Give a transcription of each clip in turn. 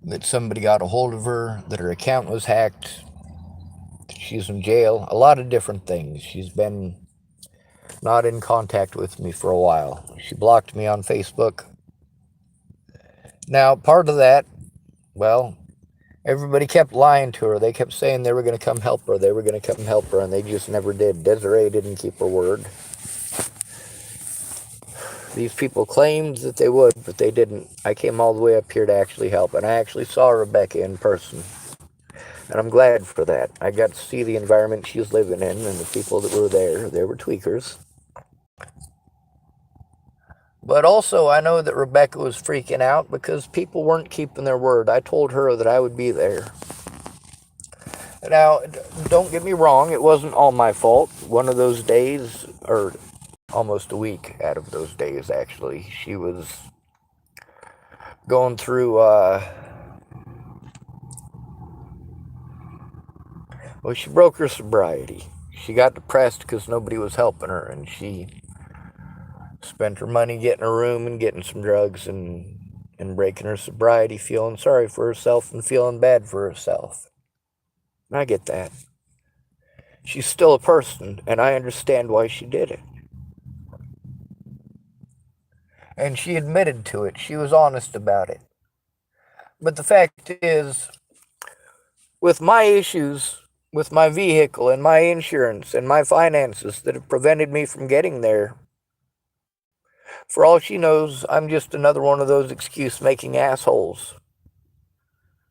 that somebody got a hold of her, that her account was hacked, that she's in jail, a lot of different things. She's been not in contact with me for a while. She blocked me on Facebook. Now, part of that, well, everybody kept lying to her. They kept saying they were going to come help her. They were going to come help her, and they just never did. Desiree didn't keep her word. These people claimed that they would, but they didn't. I came all the way up here to actually help, and I actually saw Rebecca in person. And I'm glad for that. I got to see the environment she's living in, and the people that were there. They were tweakers. But also, I know that Rebecca was freaking out because people weren't keeping their word. I told her that I would be there. Now, don't get me wrong, it wasn't all my fault. One of those days, or almost a week out of those days, actually, she was going through, well, she broke her sobriety. She got depressed because nobody was helping her, and she spent her money getting a room and getting some drugs and breaking her sobriety, feeling sorry for herself and feeling bad for herself. I get that. She's still a person, and I understand why she did it. And she admitted to it. She was honest about it. But the fact is, with my issues with my vehicle and my insurance and my finances that have prevented me from getting there, for all she knows, I'm just another one of those excuse-making assholes.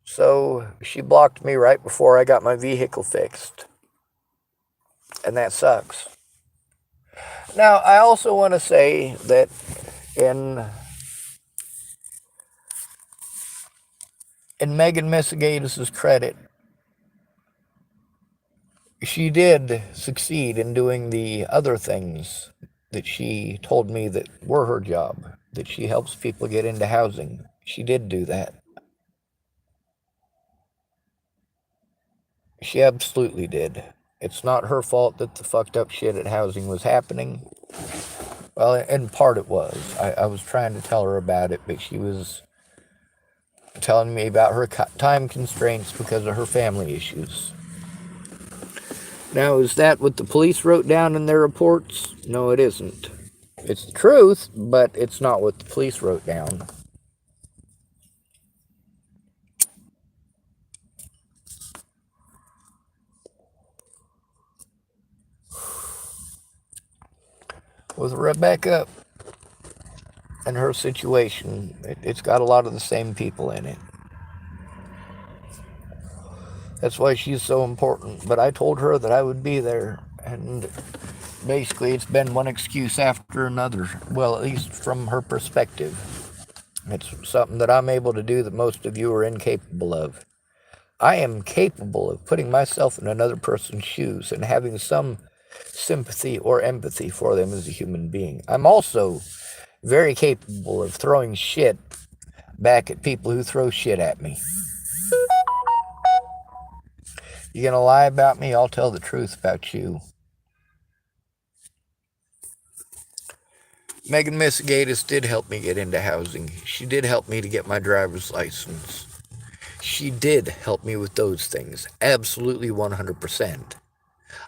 So she blocked me right before I got my vehicle fixed. And that sucks. Now, I also want to say that in Megan Misigatis' credit, she did succeed in doing the other things that she told me that were her job, that she helps people get into housing. She did do that. She absolutely did. It's not her fault that the fucked up shit at housing was happening. Well, in part it was. I was trying to tell her about it, but she was telling me about her time constraints because of her family issues. Now, is that what the police wrote down in their reports? No, it isn't. It's the truth, but it's not what the police wrote down. With Rebecca and her situation, it's got a lot of the same people in it. That's why she's so important. But I told her that I would be there, and basically it's been one excuse after another. Well, at least from her perspective. It's something that I'm able to do that most of you are incapable of. I am capable of putting myself in another person's shoes and having some sympathy or empathy for them as a human being. I'm also very capable of throwing shit back at people who throw shit at me. You gonna lie about me? I'll tell the truth about you. Megan Misigatis did help me get into housing. She did help me to get my driver's license. She did help me with those things. Absolutely 100%.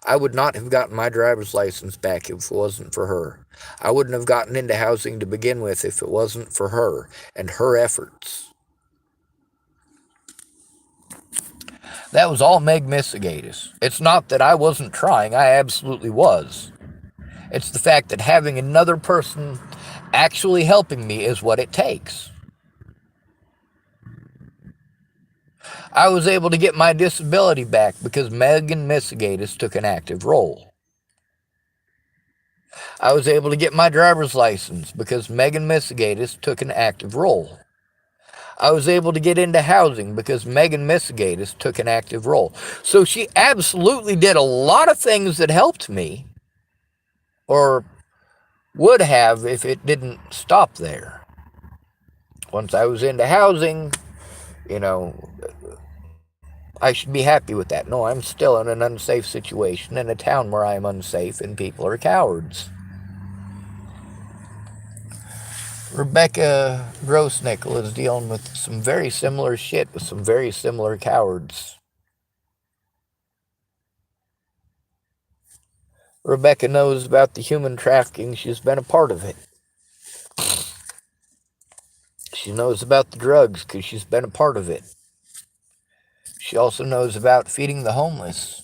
I would not have gotten my driver's license back if it wasn't for her. I wouldn't have gotten into housing to begin with if it wasn't for her and her efforts. That was all Meg Misigatis. It's not that I wasn't trying. I absolutely was. It's the fact that having another person actually helping me is what it takes. I was able to get my disability back because Megan Misigatis took an active role. I was able to get my driver's license because Megan Misigatis took an active role. I was able to get into housing because Megan Misigatis took an active role. So she absolutely did a lot of things that helped me, or would have if it didn't stop there. Once I was into housing, I should be happy with that. No, I'm still in an unsafe situation in a town where I'm unsafe and people are cowards. Rebecca Grossnickle is dealing with some very similar shit with some very similar cowards. Rebecca knows about the human trafficking. She's been a part of it. She knows about the drugs because she's been a part of it. She also knows about feeding the homeless.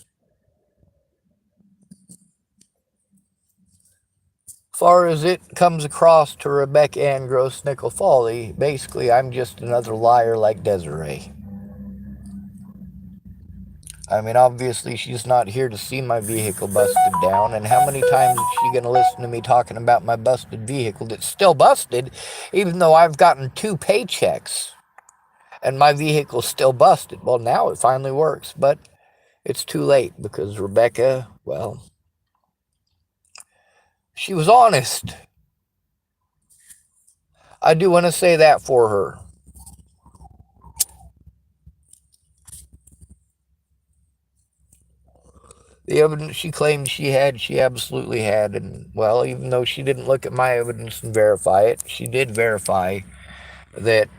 Far as it comes across to RebeccaAnn Grossnickle Foley, basically I'm just another liar like Desiree. I mean, obviously she's not here to see my vehicle busted down, and how many times is she going to listen to me talking about my busted vehicle that's still busted, even though I've gotten 2 paychecks, and my vehicle's still busted? Well, now it finally works, but it's too late, because Rebecca, well, she was honest. I do want to say that for her. The evidence she claimed she had, she absolutely had. And, well, even though she didn't look at my evidence and verify it, she did verify that,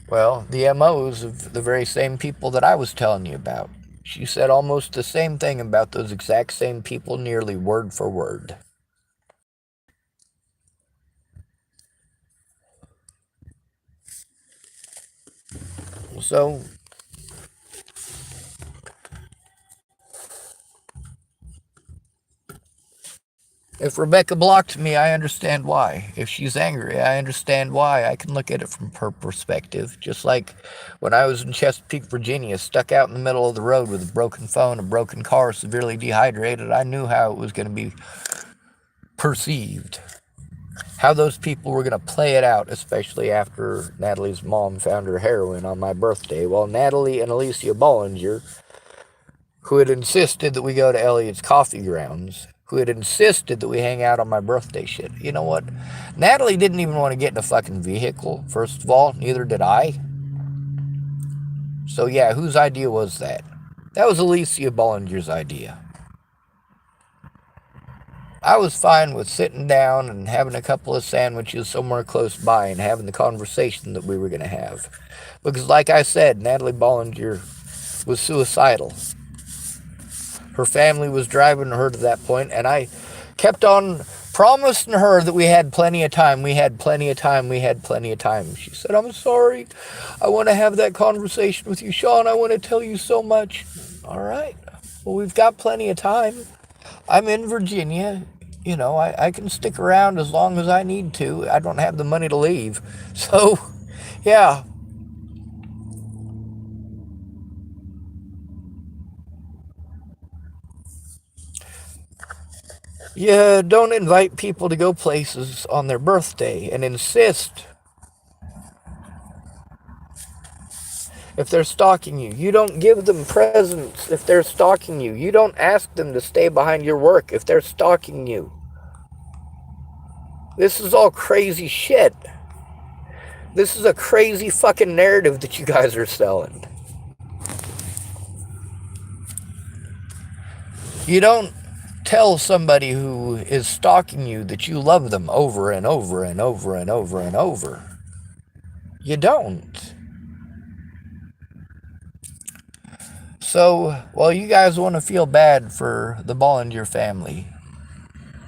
well, the MOs of the very same people that I was telling you about. She said almost the same thing about those exact same people, nearly word for word. So, if Rebecca blocked me, I understand why. If she's angry, I understand why. I can look at it from her perspective. Just like when I was in Chesapeake, Virginia, stuck out in the middle of the road with a broken phone, a broken car, severely dehydrated, I knew how it was going to be perceived. How those people were going to play it out, especially after Natalie's mom found her heroin on my birthday. Well, Natalie and Alicia Bollinger, who had insisted that we go to Elliot's Coffee Grounds, who had insisted that we hang out on my birthday shit. You know what? Natalie didn't even want to get in a fucking vehicle, first of all. Neither did I. So, yeah, whose idea was that? That was Alicia Bollinger's idea. I was fine with sitting down and having a couple of sandwiches somewhere close by and having the conversation that we were going to have. Because, like I said, Natalie Bollinger was suicidal. Her family was driving her to that point, and I kept on promising her that we had plenty of time. We had plenty of time. We had plenty of time. She said, I'm sorry. I want to have that conversation with you, Sean. I want to tell you so much. All right. Well, we've got plenty of time. I'm in Virginia. You know, I can stick around as long as I need to. I don't have the money to leave. So, yeah. You don't invite people to go places on their birthday and insist if they're stalking you. You don't give them presents if they're stalking you. You don't ask them to stay behind your work if they're stalking you. This is all crazy shit. This is a crazy fucking narrative that you guys are selling. You don't tell somebody who is stalking you that you love them over and over and over and over and over. You don't. So, well, you guys want to feel bad for the Bollinger family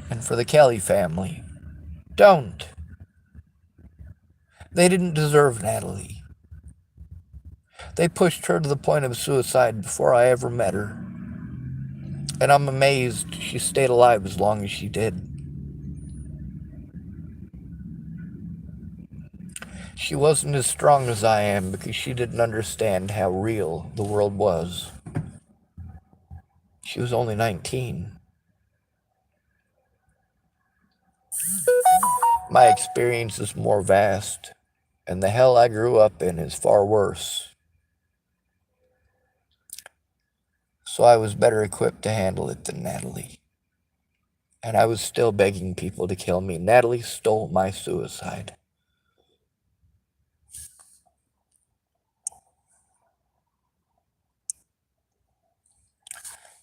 and for the Kelly family. Don't. They didn't deserve Natalie. They pushed her to the point of suicide before I ever met her. And I'm amazed she stayed alive as long as she did. She wasn't as strong as I am because she didn't understand how real the world was. She was only 19. My experience is more vast, and the hell I grew up in is far worse. So I was better equipped to handle it than Natalie. And I was still begging people to kill me. Natalie stole my suicide.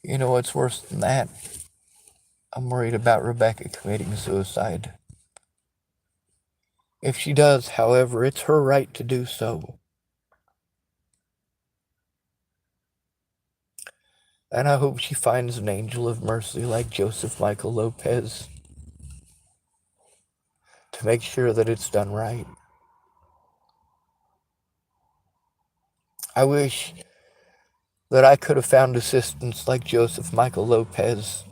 You know what's worse than that? I'm worried about Rebecca committing suicide. If she does, however, it's her right to do so. And I hope she finds an angel of mercy like Joseph Michael Lopez to make sure that it's done right. I wish that I could have found assistants like Joseph Michael Lopez.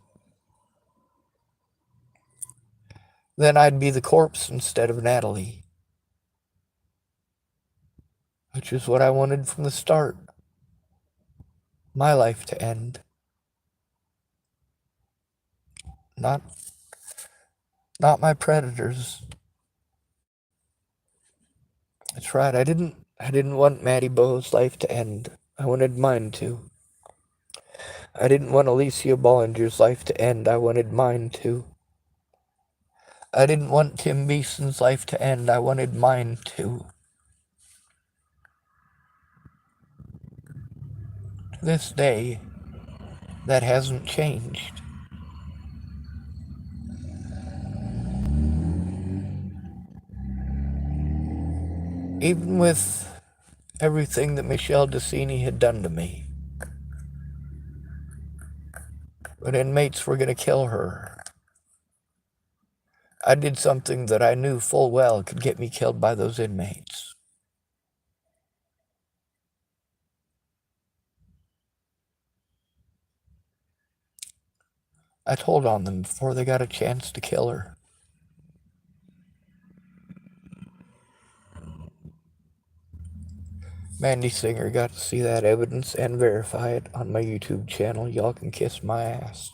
Then I'd be the corpse instead of Natalie, which is what I wanted from the start. My life to end. Not my predators. That's right. I didn't want Maddie Bowe's life to end. I wanted mine to. I didn't want Alicia Bollinger's life to end. I wanted mine to. I didn't want Tim Beeson's life to end. I wanted mine to. To this day, that hasn't changed. Even with everything that Michelle Decini had done to me. When inmates were going to kill her, I did something that I knew full well could get me killed by those inmates. I told on them before they got a chance to kill her. Mandy Singer got to see that evidence and verify it on my YouTube channel. Y'all can kiss my ass.